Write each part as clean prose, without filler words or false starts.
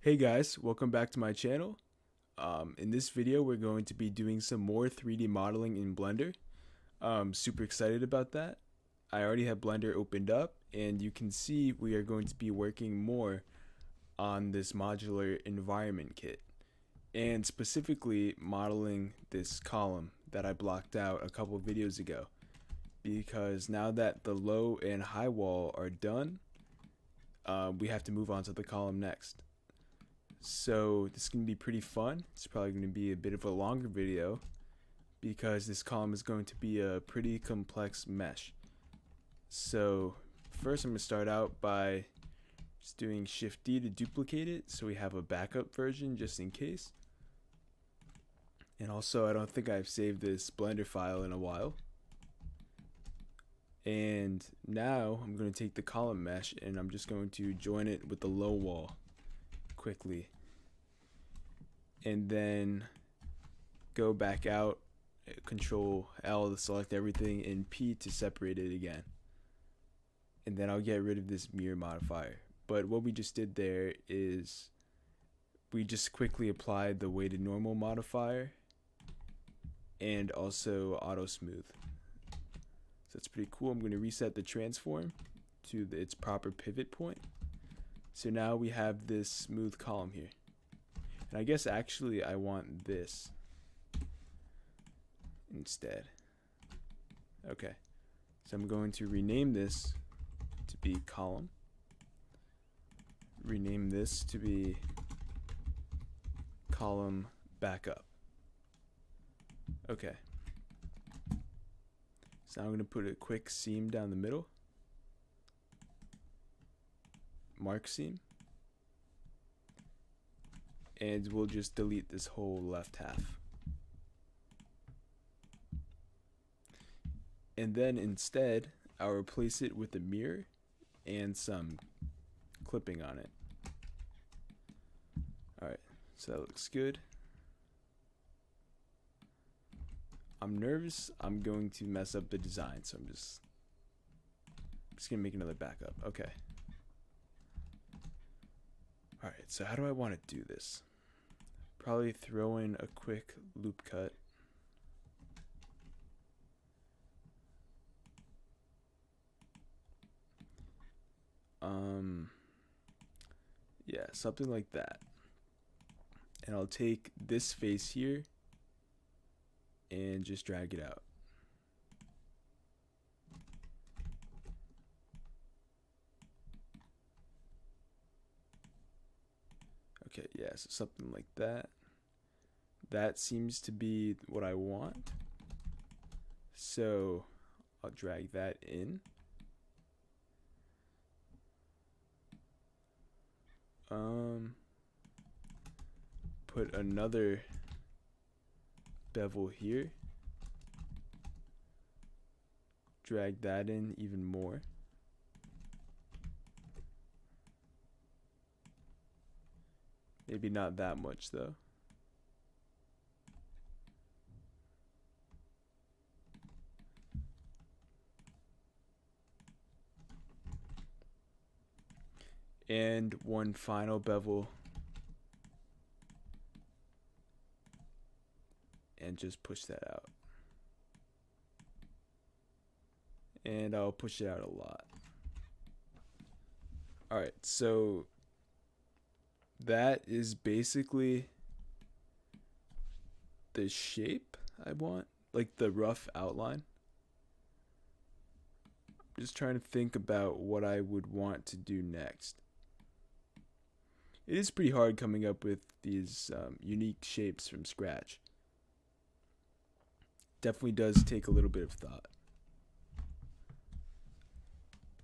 Hey guys, welcome back to my channel. In this video, we're going to be doing some more 3D modeling in Blender. Super excited about that. I already have Blender opened up, and you can see we are going to be working more on this modular environment kit, and specifically modeling this column that I blocked out a couple videos ago. Because now that the low and high wall are done, we have to move on to the column next. So this is going to be pretty fun. It's probably going to be a bit of a longer video because this column is going to be a pretty complex mesh. So first I'm going to start out by just doing Shift D to duplicate it so we have a backup version just in case. And also I don't think I've saved this Blender file in a while. And now I'm going to take the column mesh and I'm just going to join it with the low wall quickly, and then go back out, Control L to select everything, and P to separate it again, and then I'll get rid of this mirror modifier. But what we just did there is we just quickly applied the weighted normal modifier and also auto smooth. So that's pretty cool. I'm going to reset the transform to its proper pivot point. So now we have this smooth column here. And I guess actually I want this instead. Okay. So I'm going to rename this to be column. Rename this to be column backup. Okay. So now I'm going to put a quick seam down the middle. Mark seam, and we'll just delete this whole left half, and then instead I'll replace it with a mirror and some clipping on it. Alright, so that looks good. I'm nervous I'm going to mess up the design, so I'm just gonna make another backup. Okay. Alright, so how do I want to do this? Probably throw in a quick loop cut. Yeah, something like that. And I'll take this face here and just drag it out. Okay, yeah, so something like that. That seems to be what I want. So I'll drag that in. Put another bevel here. Drag that in even more. Maybe not that much though. And one final bevel. And just push that out. And I'll push it out a lot. Alright, so that is basically the shape I want, like the rough outline. I'm just trying to think about what I would want to do next. It is pretty hard coming up with these unique shapes from scratch. Definitely does take a little bit of thought.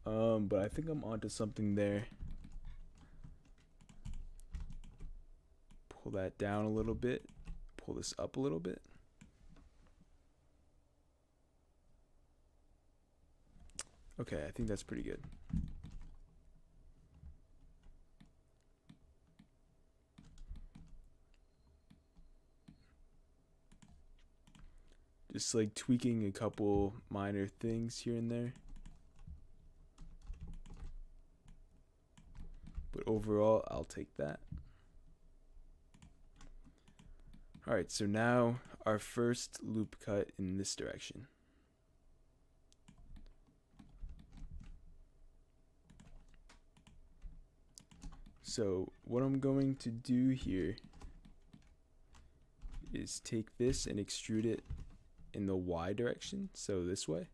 But I think I'm onto something there. Pull that down a little bit. Pull this up a little bit. Okay, I think that's pretty good. Just like tweaking a couple minor things here and there. But overall, I'll take that. All right, so now our first loop cut in this direction. So what I'm going to do here is take this and extrude it in the Y direction, so this way.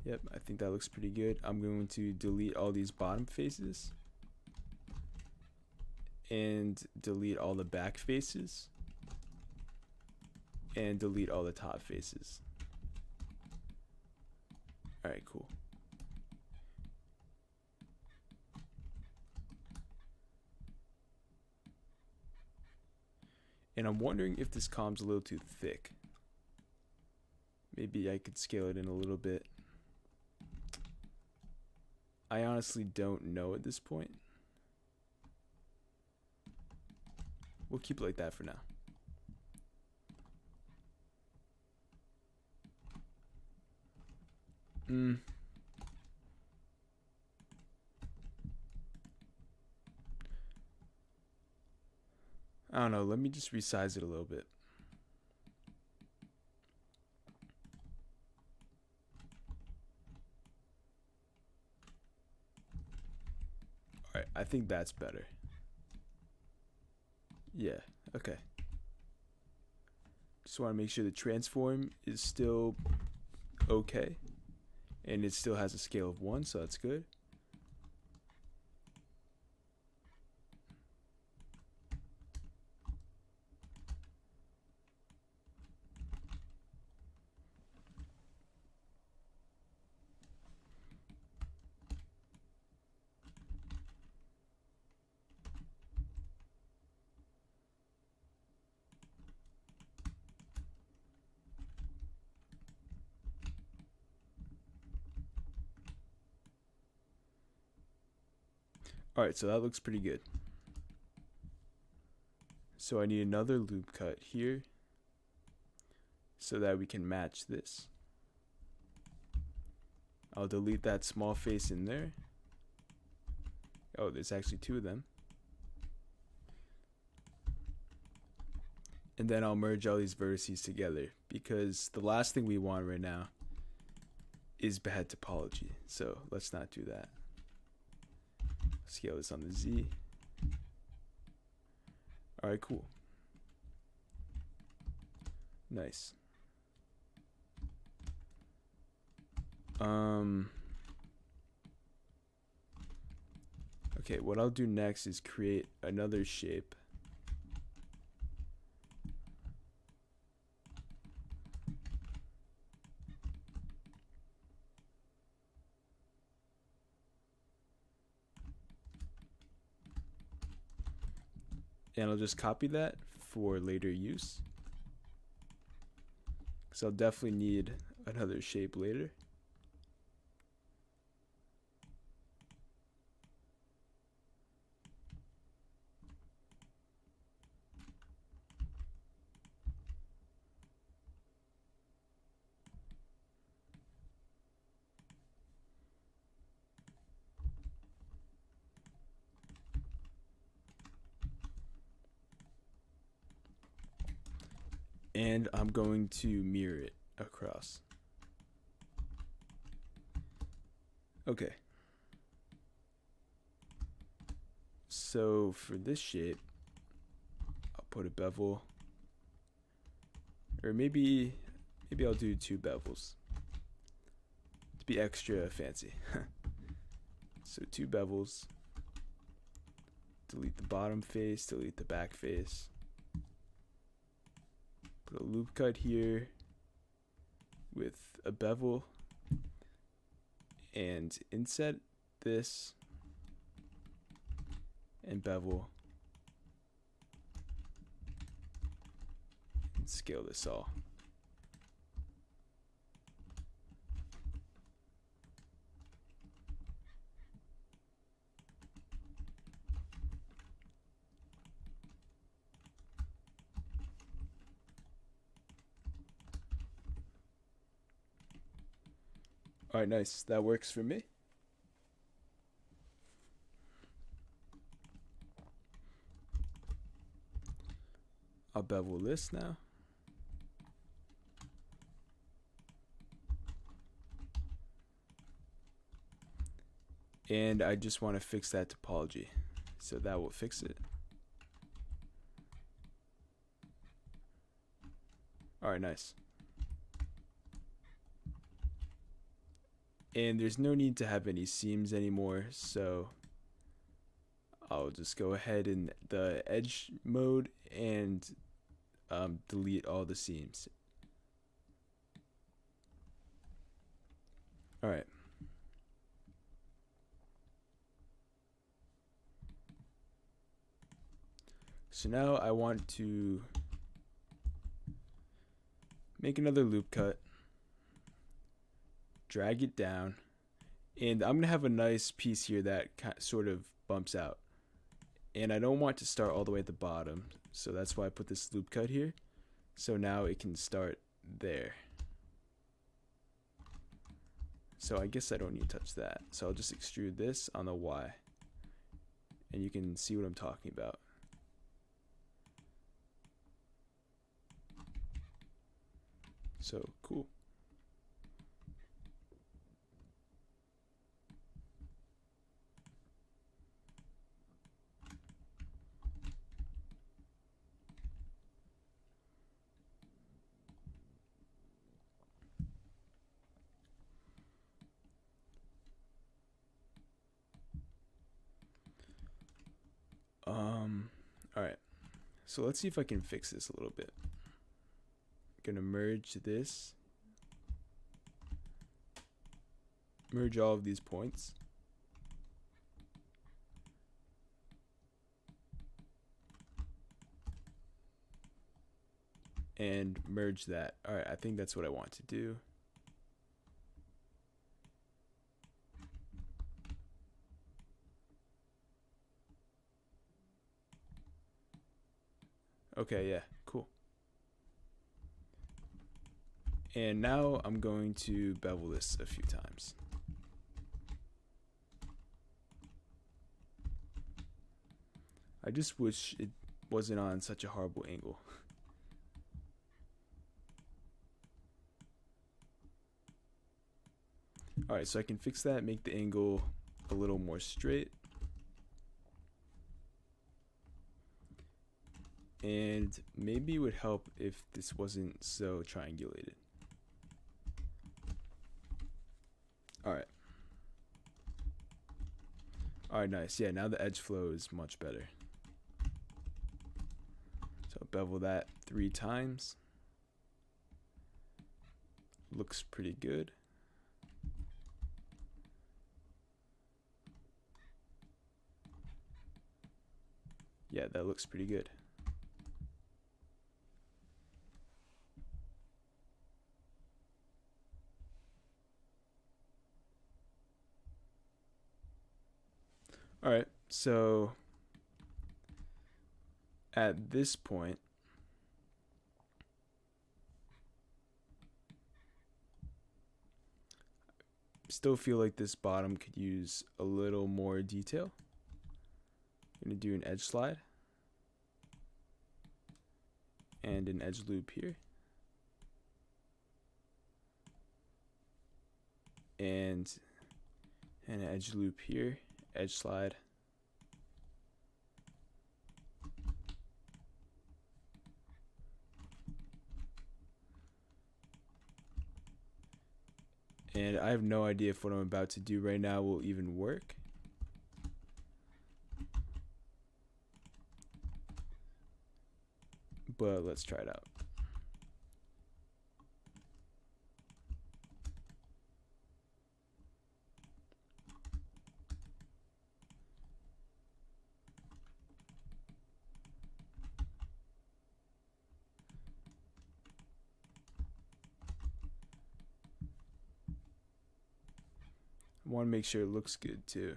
Yep, I think that looks pretty good. I'm going to delete all these bottom faces and delete all the back faces and delete all the top faces. All right, cool. And I'm wondering if this column's a little too thick. Maybe I could scale it in a little bit. I honestly don't know at this point. We'll keep it like that for now. I don't know, let me just resize it a little bit. Alright, I think that's better. Yeah, okay. Just want to make sure the transform is still okay. And it still has a scale of 1, so that's good. Alright, so that looks pretty good. So I need another loop cut here so that we can match this. I'll delete that small face in there. Oh, there's actually 2 of them. And then I'll merge all these vertices together because the last thing we want right now is bad topology. So let's not do that. Scale this on the Z. All right, cool. Nice. Okay, what I'll do next is create another shape. And I'll just copy that for later use. Because I'll definitely need another shape later. And I'm going to mirror it across. Okay. So for this shape, I'll put a bevel. Or maybe I'll do 2 bevels to be extra fancy. So 2 bevels. Delete the bottom face, delete the back face. Put a loop cut here with a bevel and inset this and bevel and scale this all. All right, nice. That works for me. I'll bevel this now. And I just want to fix that topology. So that will fix it. Alright, nice. And there's no need to have any seams anymore, so I'll just go ahead in the edge mode and delete all the seams. Alright. So now I want to make another loop cut, drag it down, and I'm going to have a nice piece here that sort of bumps out. And I don't want to start all the way at the bottom, so that's why I put this loop cut here. So now it can start there. So I guess I don't need to touch that. So I'll just extrude this on the Y. And you can see what I'm talking about. So cool. All right. So let's see if I can fix this a little bit. I'm gonna merge this. Merge all of these points. And merge that. All right, I think that's what I want to do. Okay, yeah, cool. And now I'm going to bevel this a few times. I just wish it wasn't on such a horrible angle. Alright, so I can fix that, make the angle a little more straight. And maybe it would help if this wasn't so triangulated. Alright. Alright, nice. Yeah, now the edge flow is much better. So bevel that 3 times. Looks pretty good. Yeah, that looks pretty good. Alright, so at this point, still feel like this bottom could use a little more detail. I'm going to do an edge slide and an edge loop here. And an edge loop here, edge slide. And I have no idea if what I'm about to do right now will even work. But let's try it out. I want to make sure it looks good too.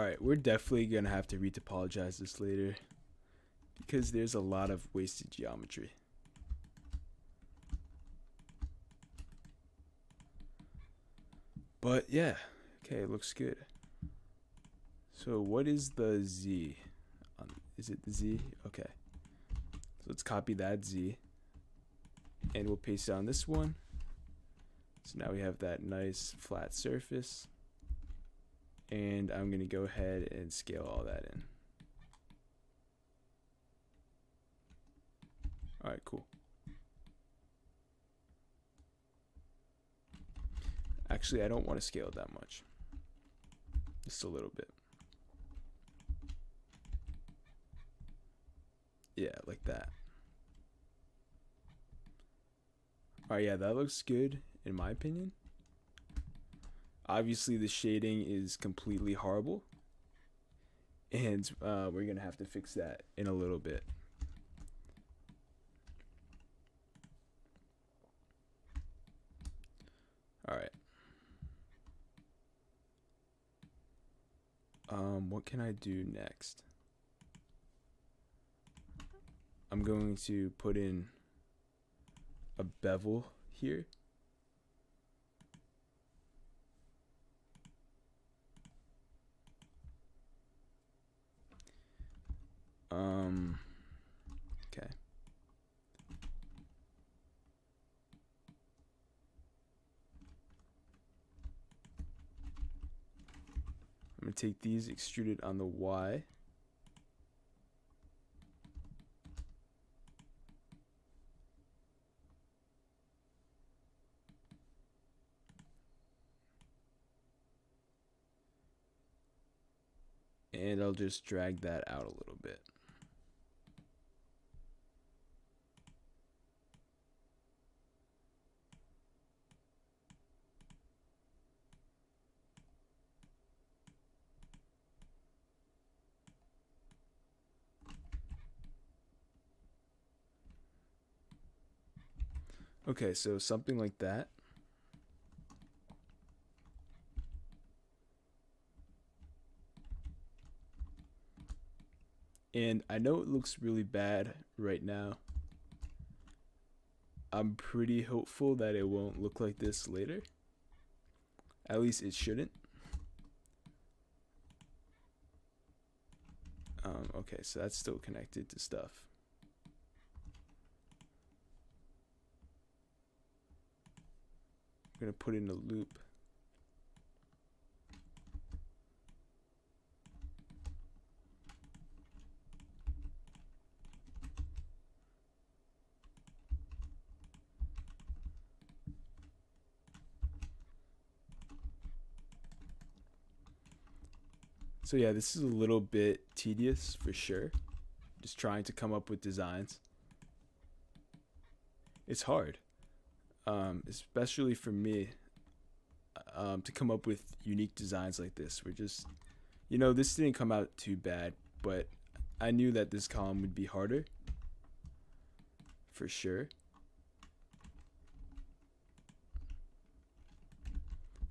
Alright, we're definitely gonna have to retopologize this later because there's a lot of wasted geometry. But yeah, okay, it looks good. So what is the Z? Is it the Z? Okay. So let's copy that Z and we'll paste it on this one. So now we have that nice flat surface. And I'm going to go ahead and scale all that in. Alright, cool. Actually, I don't want to scale it that much. Just a little bit. Yeah, like that. Alright, yeah, that looks good in my opinion. Obviously, the shading is completely horrible. And we're going to have to fix that in a little bit. Alright. What can I do next? I'm going to put in a bevel here. Okay. I'm going to take these extruded on the Y. And I'll just drag that out a little bit. Okay, so something like that. And I know it looks really bad right now. I'm pretty hopeful that it won't look like this later. At least it shouldn't. Okay, so that's still connected to stuff. I'm gonna put in a loop. So yeah, this is a little bit tedious for sure. Just trying to come up with designs. It's hard, especially for me, to come up with unique designs like this. We're just, this didn't come out too bad, but I knew that this column would be harder, for sure.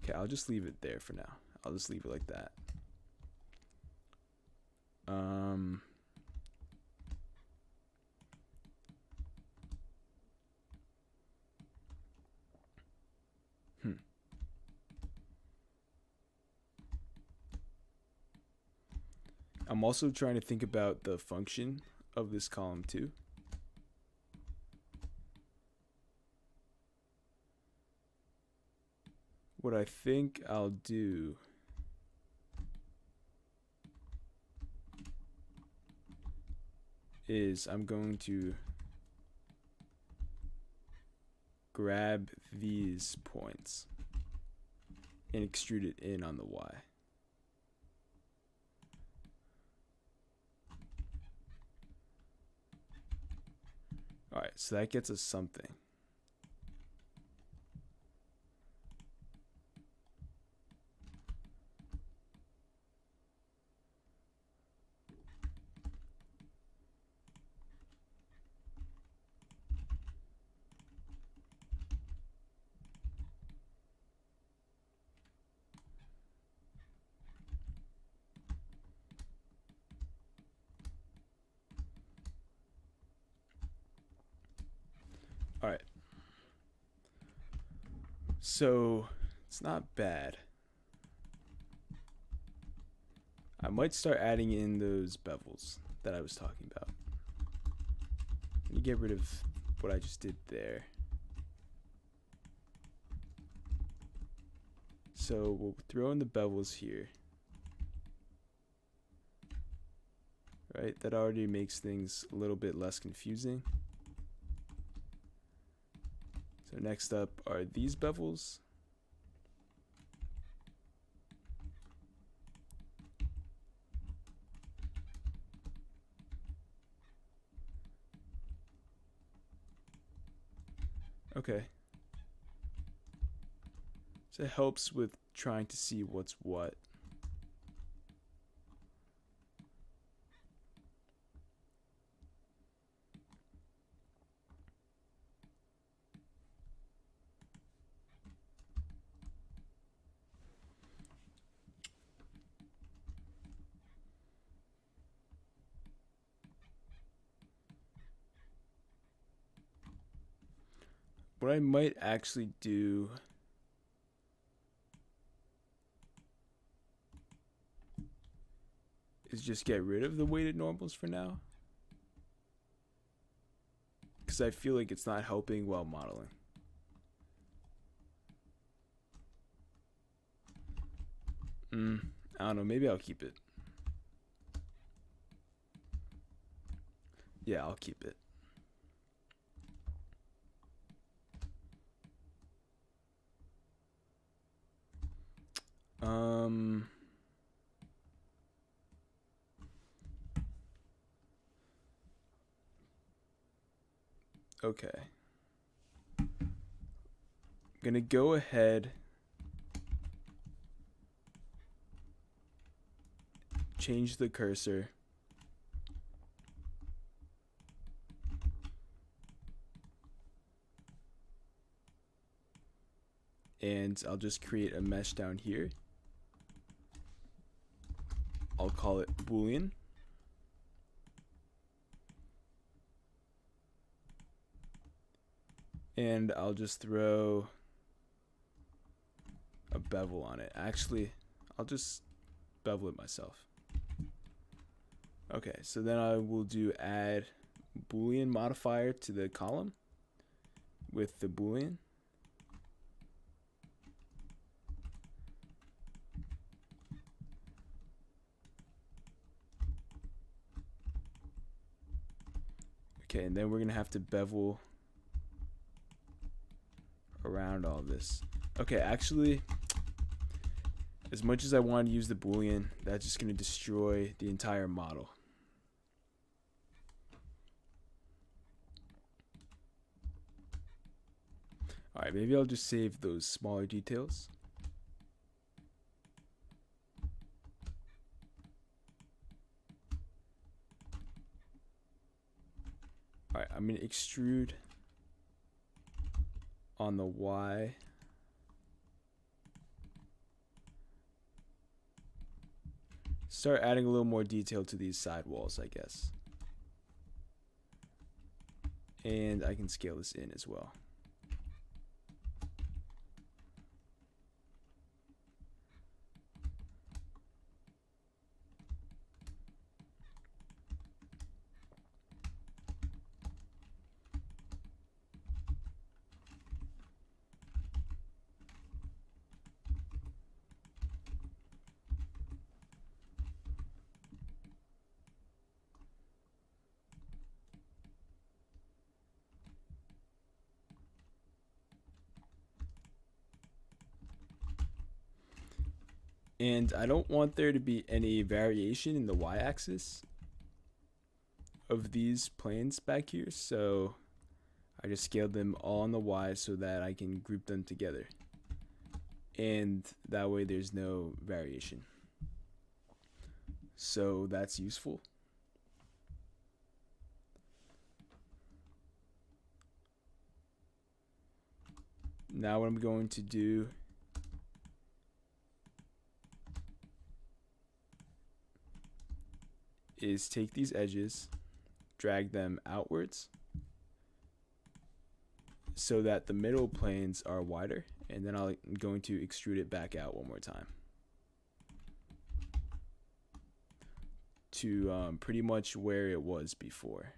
Okay, I'll just leave it there for now. I'll just leave it like that. I'm also trying to think about the function of this column too. What I think I'll do is I'm going to grab these points and extrude it in on the Y. Alright, so that gets us something. So it's not bad. I might start adding in those bevels that I was talking about. Let me get rid of what I just did there. So we'll throw in the bevels here. Right, that already makes things a little bit less confusing. So next up are these bevels. Okay. So it helps with trying to see what's what. What I might actually do is just get rid of the weighted normals for now, because I feel like it's not helping while modeling. I don't know, maybe I'll keep it. Yeah, I'll keep it. Okay. I'm gonna go ahead, change the cursor, and I'll just create a mesh down here. I'll call it Boolean. And I'll just throw a bevel on it. Actually, I'll just bevel it myself. Okay, so then I will do add Boolean modifier to the column with the Boolean. Okay, and then we're gonna have to bevel around all this. Okay, actually, as much as I want to use the Boolean, that's just gonna destroy the entire model. Alright, maybe I'll just save those smaller details. Alright, I'm gonna extrude on the Y. Start adding a little more detail to these side walls, I guess. And I can scale this in as well. And I don't want there to be any variation in the y-axis of these planes back here, so I just scaled them all on the y so that I can group them together. And that way there's no variation. So that's useful. Now what I'm going to do is take these edges, drag them outwards so that the middle planes are wider, And then I'm going to extrude it back out one more time to pretty much where it was before.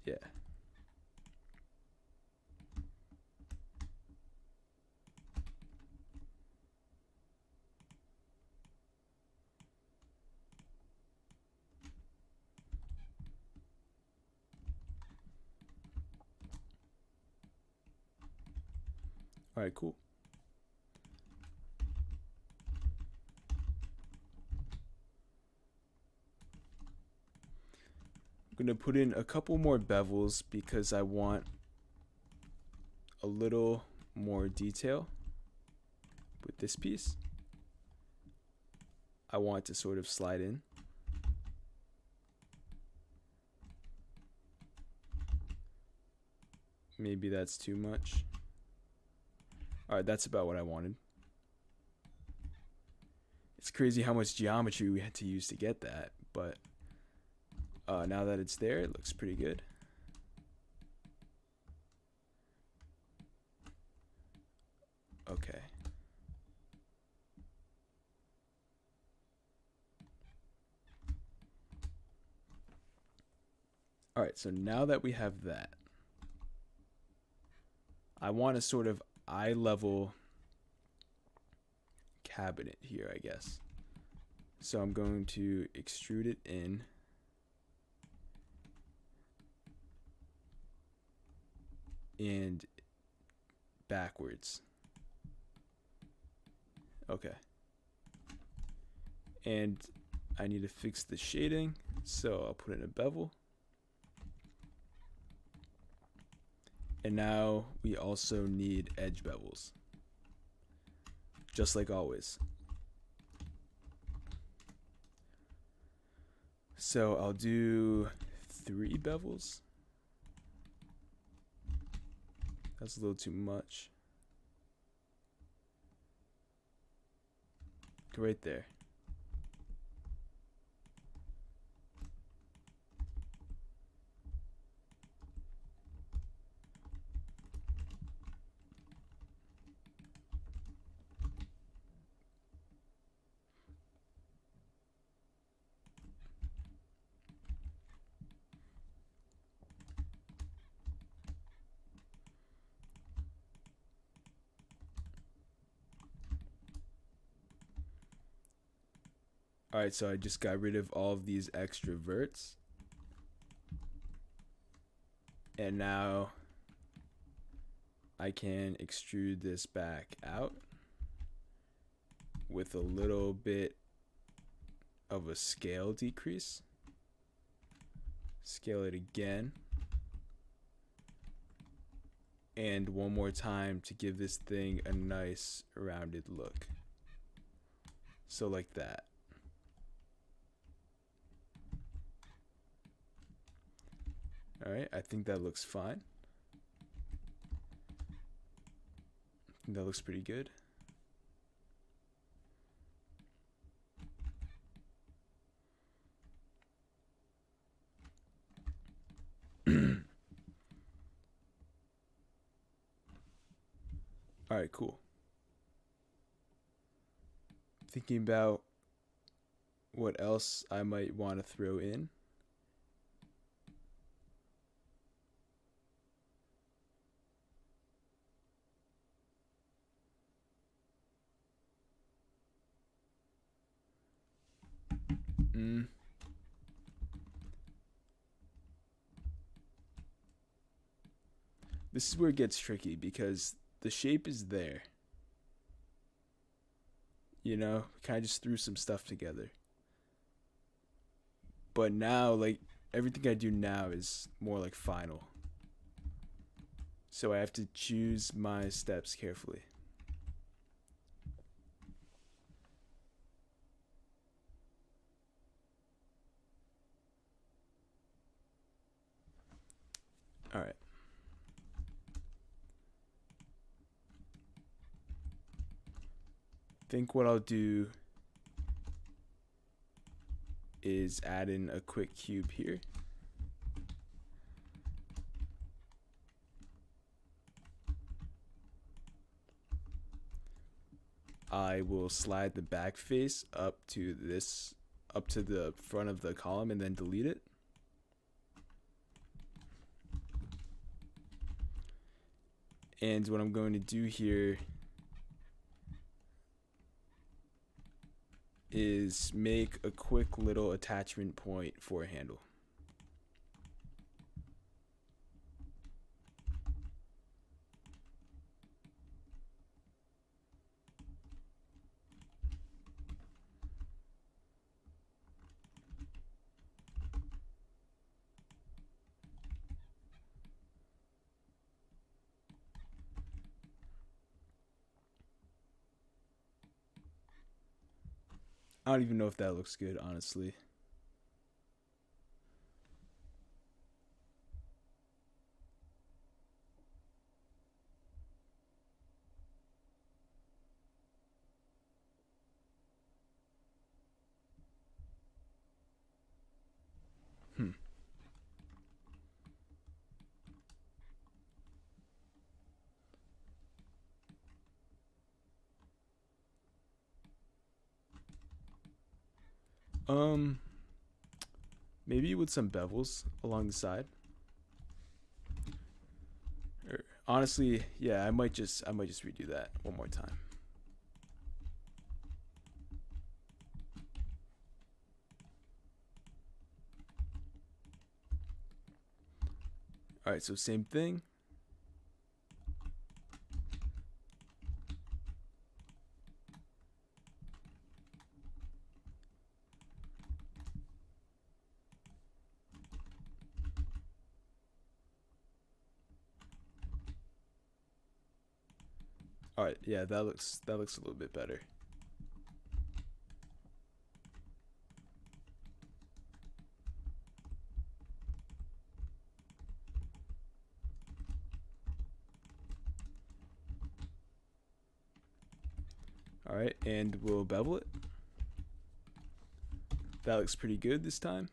Yeah. All right, cool. I'm going to put in a couple more bevels because I want a little more detail with this piece. I want to sort of slide in. Maybe that's too much. All right, that's about what I wanted. It's crazy how much geometry we had to use to get that, but now that it's there, it looks pretty good. Okay. All right, so now that we have that, I want a sort of eye level cabinet here, I guess. So I'm going to extrude it in. And backwards. Okay. And I need to fix the shading, so I'll put in a bevel. And now we also need edge bevels, just like always. So I'll do 3 bevels. That's a little too much. Right there. Alright, so I just got rid of all of these extra verts. And now I can extrude this back out with a little bit of a scale decrease. Scale it again. And one more time to give this thing a nice rounded look. So like that. Alright, I think that looks fine. I think that looks pretty good. Alright, cool. Thinking about what else I might want to throw in. This is where it gets tricky because the shape is there. You know, kind of just threw some stuff together. But now, like, everything I do now is more like final. So I have to choose my steps carefully. All right. I think what I'll do is add in a quick cube here. I will slide the back face up to the front of the column and then delete it. And what I'm going to do here is make a quick little attachment point for a handle. I don't even know if that looks good, honestly. Hmm. Maybe with some bevels along the side. Honestly, yeah, I might just redo that one more time. All right, so same thing. All right, yeah, that looks a little bit better. All right, and we'll bevel it. That looks pretty good this time.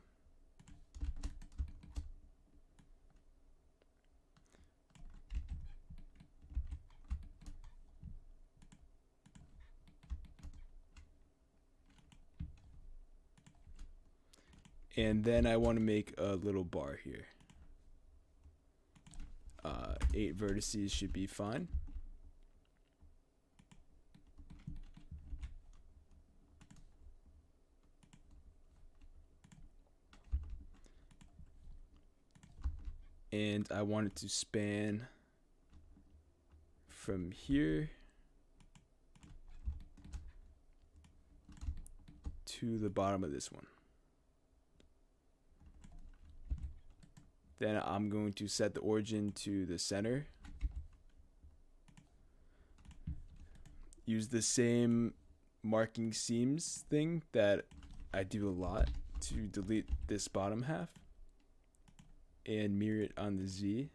And then I want to make a little bar here. 8 vertices should be fine. And I want it to span from here to the bottom of this one. Then I'm going to set the origin to the center. Use the same marking seams thing that I do a lot to delete this bottom half and mirror it on the Z.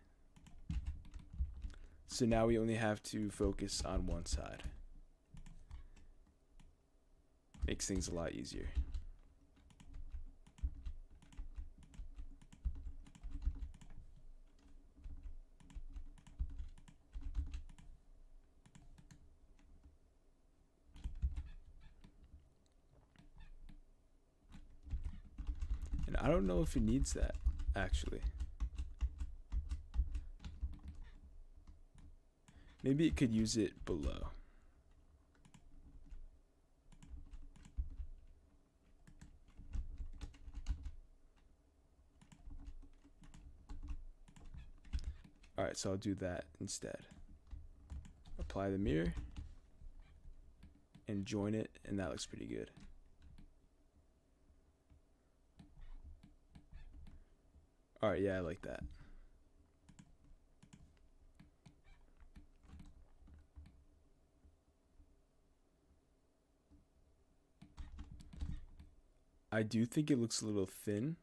So now we only have to focus on one side. Makes things a lot easier. And I don't know if it needs that, actually. Maybe it could use it below. Alright, so I'll do that instead. Apply the mirror and join it, and that looks pretty good. Alright, yeah, I like that. I do think it looks a little thin.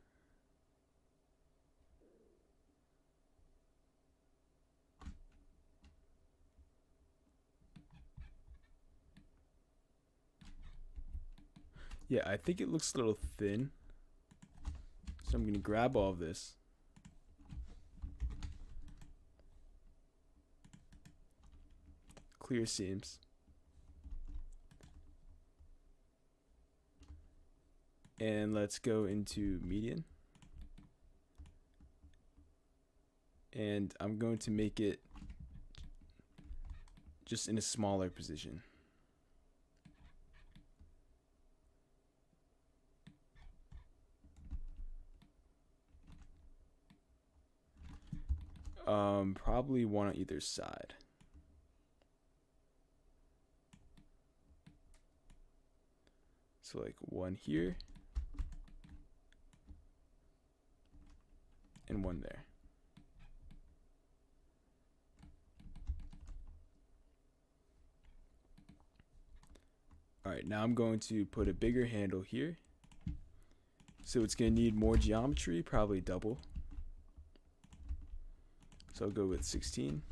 Yeah, I think it looks a little thin. So I'm going to grab all of this. Clear seams. And let's go into median. And I'm going to make it just in a smaller position. Probably one on either side. So like one here and one there. All right, now I'm going to put a bigger handle here. So it's going to need more geometry, probably double. So I'll go with 16.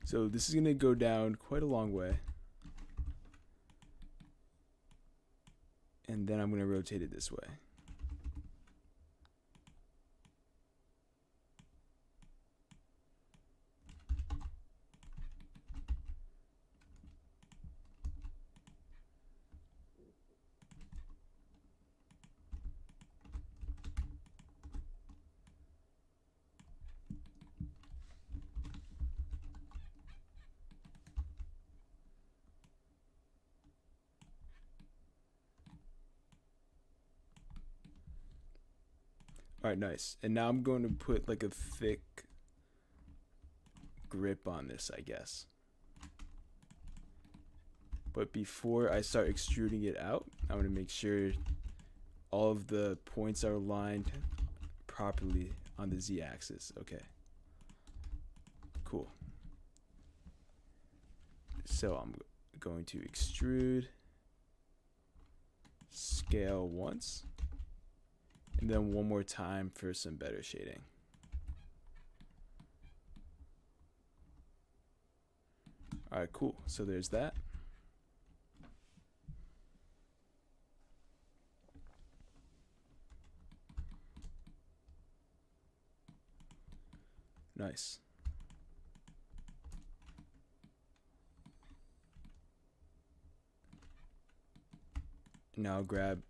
So this is going to go down quite a long way. And then I'm going to rotate it this way. All right, nice. And now I'm going to put like a thick grip on this, I guess. But before I start extruding it out, I want to make sure all of the points are aligned properly on the z-axis. Okay. Cool. So I'm going to extrude, scale once, and then one more time for some better shading. All right, cool. So there's that. Nice. Now grab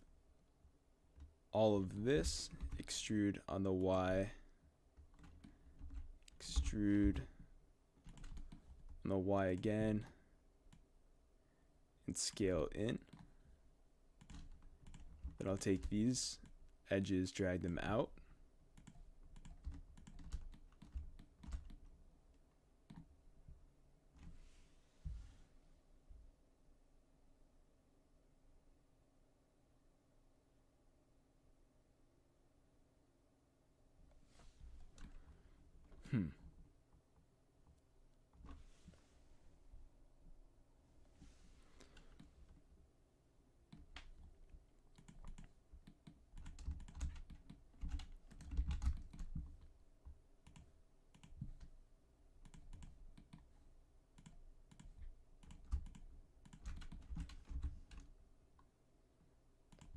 all of this, extrude on the Y, extrude on the Y again, and scale in. Then I'll take these edges, drag them out.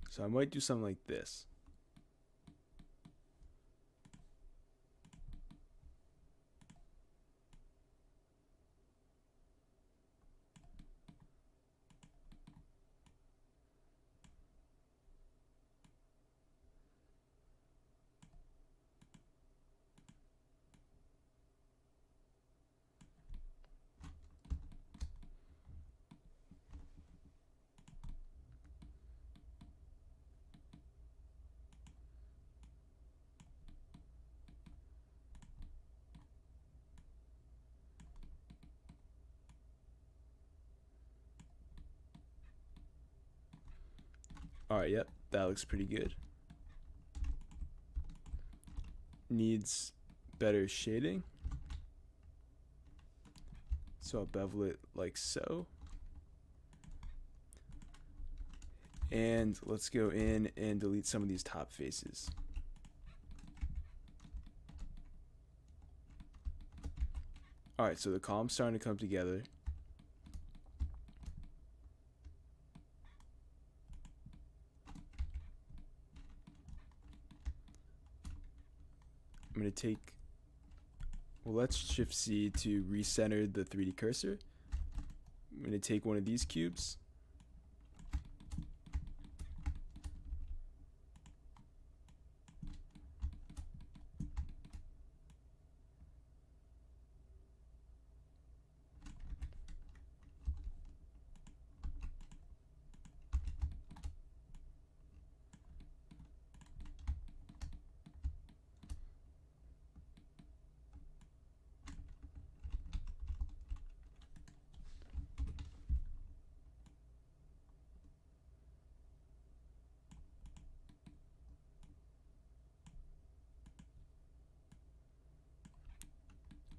So I might do something like this. Alright, yep, that looks pretty good. Needs better shading. So I'll bevel it like so. And let's go in and delete some of these top faces. Alright, so the column's starting to come together. I'm going to take, well, let's Shift C to recenter the 3D cursor. I'm going to take one of these cubes.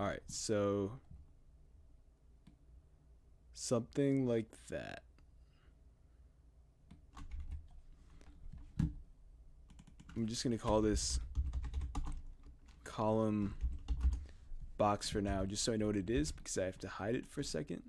Alright, so something like that. I'm just going to call this column box for now, just so I know what it is, because I have to hide it for a second.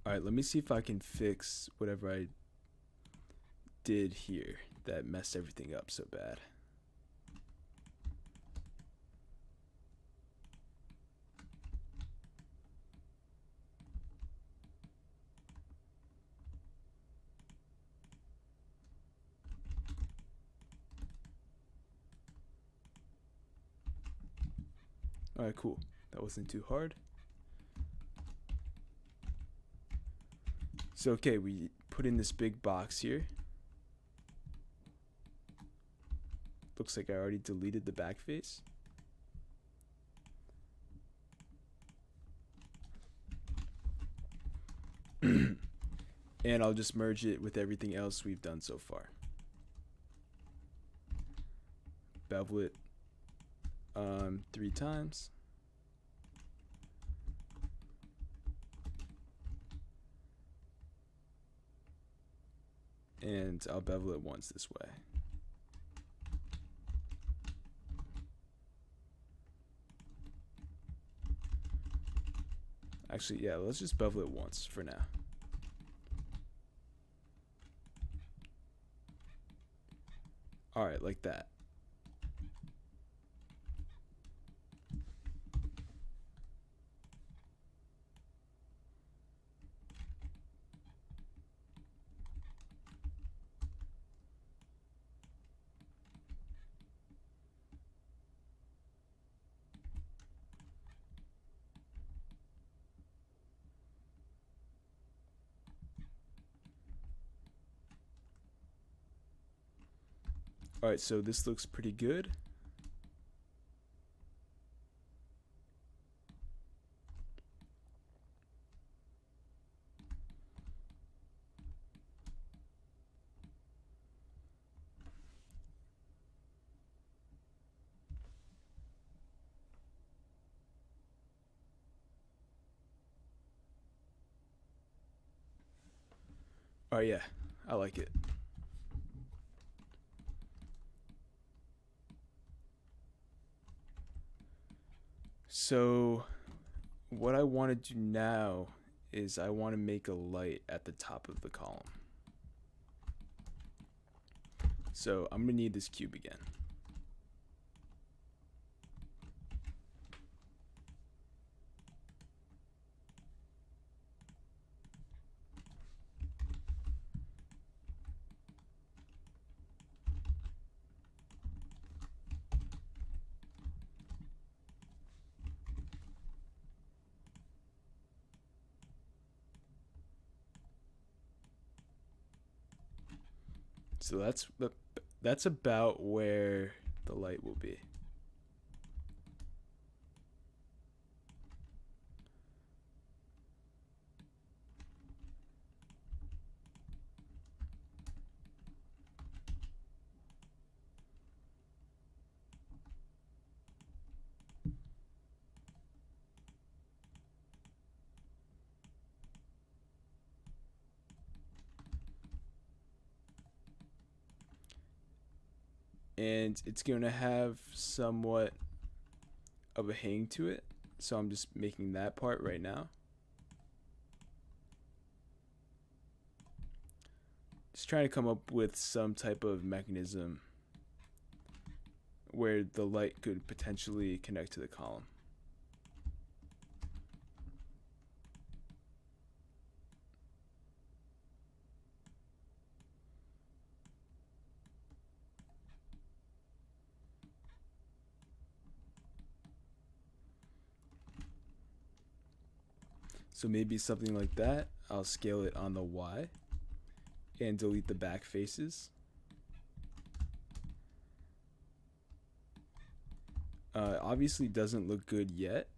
Alright, let me see if I can fix whatever I did here that messed everything up so bad. Alright, cool. That wasn't too hard. So, okay, we put in this big box here. Looks like I already deleted the back face. And I'll just merge it with everything else we've done so far. Bevel it 3 times. And I'll bevel it once this way. Actually, yeah, let's just bevel it once for now. Alright, like that. Alright, so this looks pretty good. Alright, yeah, I like it. So what I want to do now is I want to make a light at the top of the column. So I'm going to need this cube again. So that's about where the light will be. And it's going to have somewhat of a hang to it, so I'm just making that part right now. Just trying to come up with some type of mechanism where the light could potentially connect to the column. So maybe something like that. I'll scale it on the Y and delete the back faces. Obviously doesn't look good yet,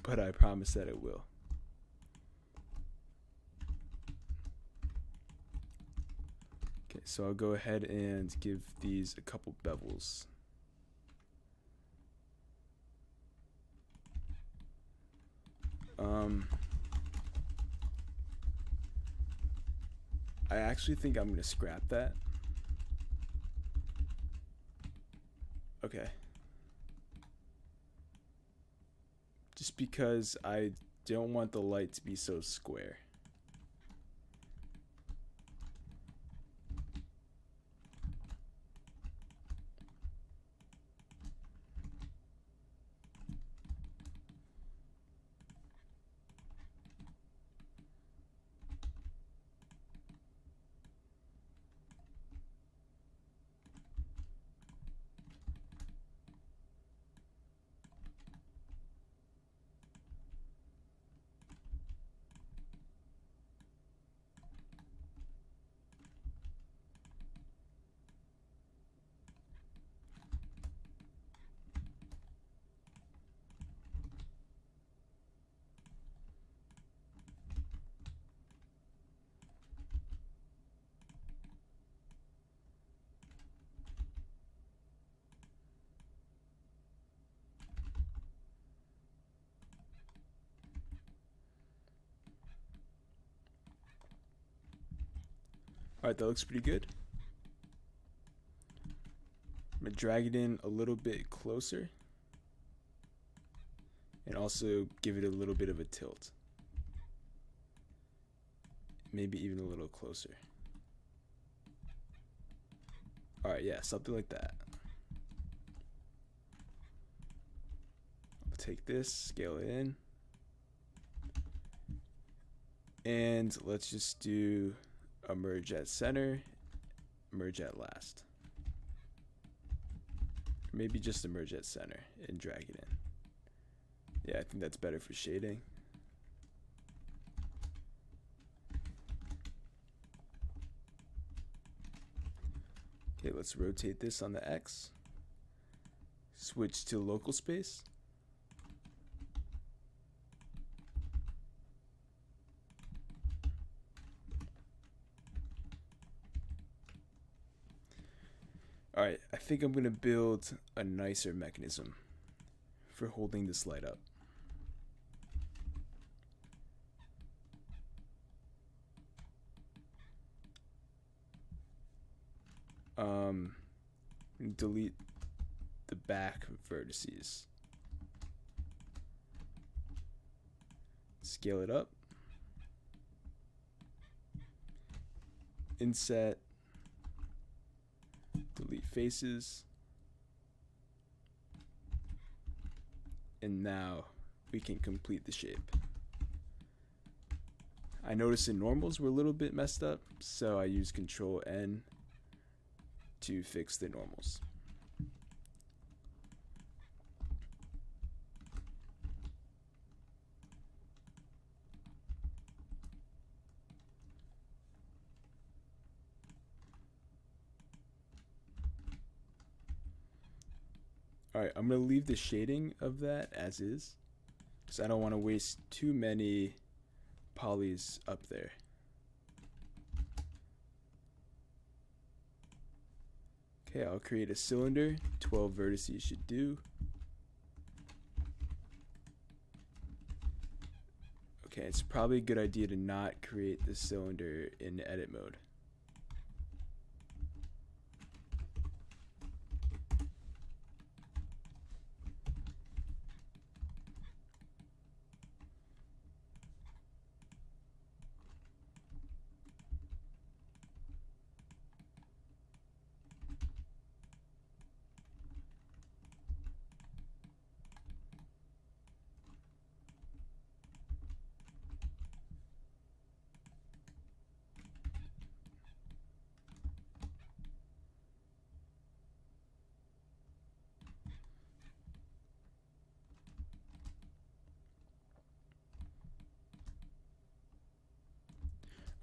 but I promise that it will. Okay, so I'll go ahead and give these a couple bevels. I actually think I'm going to scrap that. Okay. Just because I don't want the light to be so square. Alright, that looks pretty good. I'm going to drag it in a little bit closer and also give it a little bit of a tilt. Maybe even a little closer. Alright, yeah, something like that. I'll take this, scale it in. And let's just do a merge at center, merge at last. Maybe just a merge at center and drag it in. Yeah, I think that's better for shading. Okay, let's rotate this on the X. Switch to local space. Alright, I think I'm going to build a nicer mechanism for holding this light up. Delete the back vertices. Scale it up. Inset. Delete faces. And now we can complete the shape. I noticed the normals were a little bit messed up, so I used Control N to fix the normals. Alright, I'm going to leave the shading of that as is, because I don't want to waste too many polys up there. Okay, I'll create a cylinder. 12 vertices should do. Okay, it's probably a good idea to not create the cylinder in edit mode.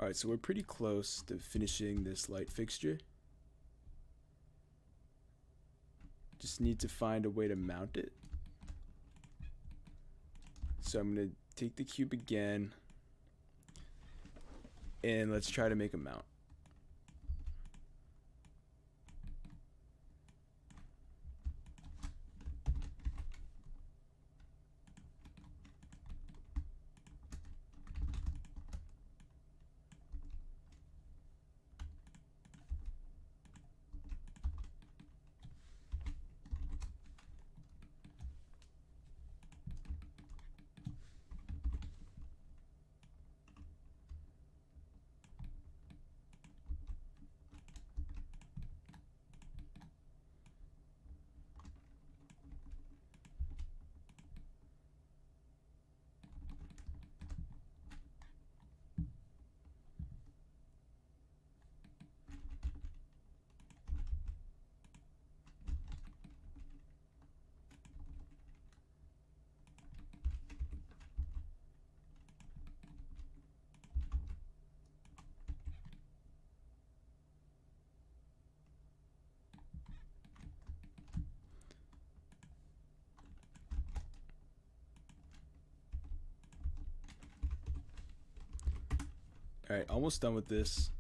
Alright, so we're pretty close to finishing this light fixture. Just need to find a way to mount it. So I'm going to take the cube again, and let's try to make a mount. Alright, almost done with this.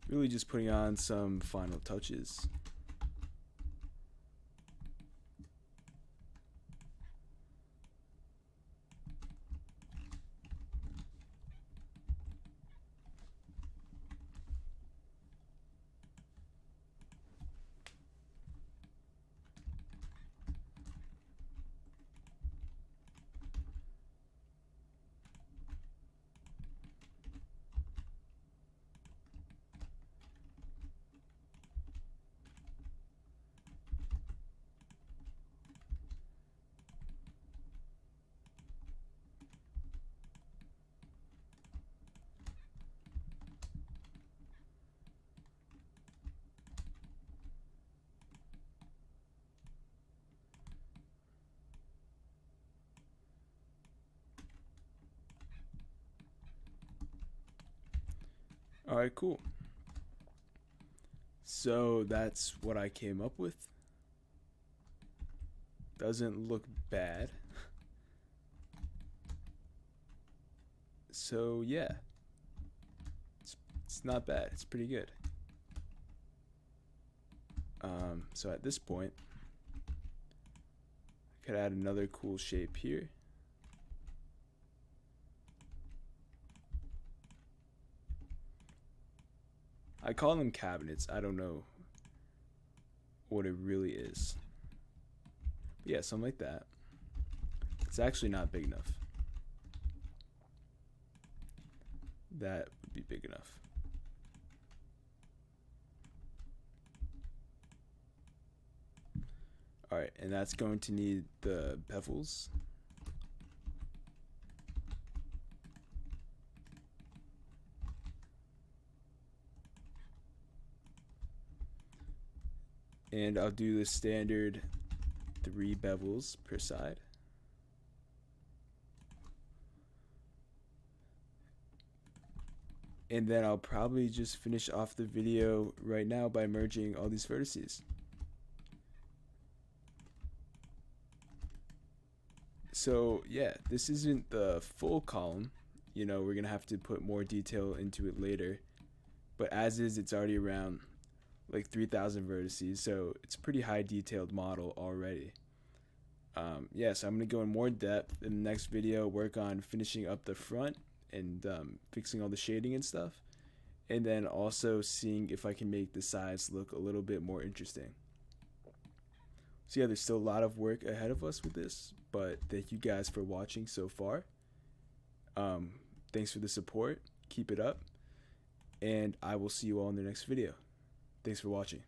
Really just putting on some final touches. Alright, cool. So that's what I came up with. Doesn't look bad. So yeah, it's not bad. It's pretty good. So at this point, I could add another cool shape here. I call them cabinets. I don't know what it really is. But yeah, something like that. It's actually not big enough. That would be big enough. Alright, and that's going to need the bevels. And I'll do the standard 3 bevels per side. And then I'll probably just finish off the video right now by merging all these vertices. So yeah, this isn't the full column. You know, we're gonna have to put more detail into it later. But as is, it's already around like 3,000 vertices, so it's a pretty high detailed model already. Yeah, so I'm gonna go in more depth in the next video, work on finishing up the front and fixing all the shading and stuff, and then also seeing if I can make the sides look a little bit more interesting. So yeah, there's still a lot of work ahead of us with this, but thank you guys for watching so far. Thanks for the support. Keep it up, and I will see you all in the next video. Thanks for watching.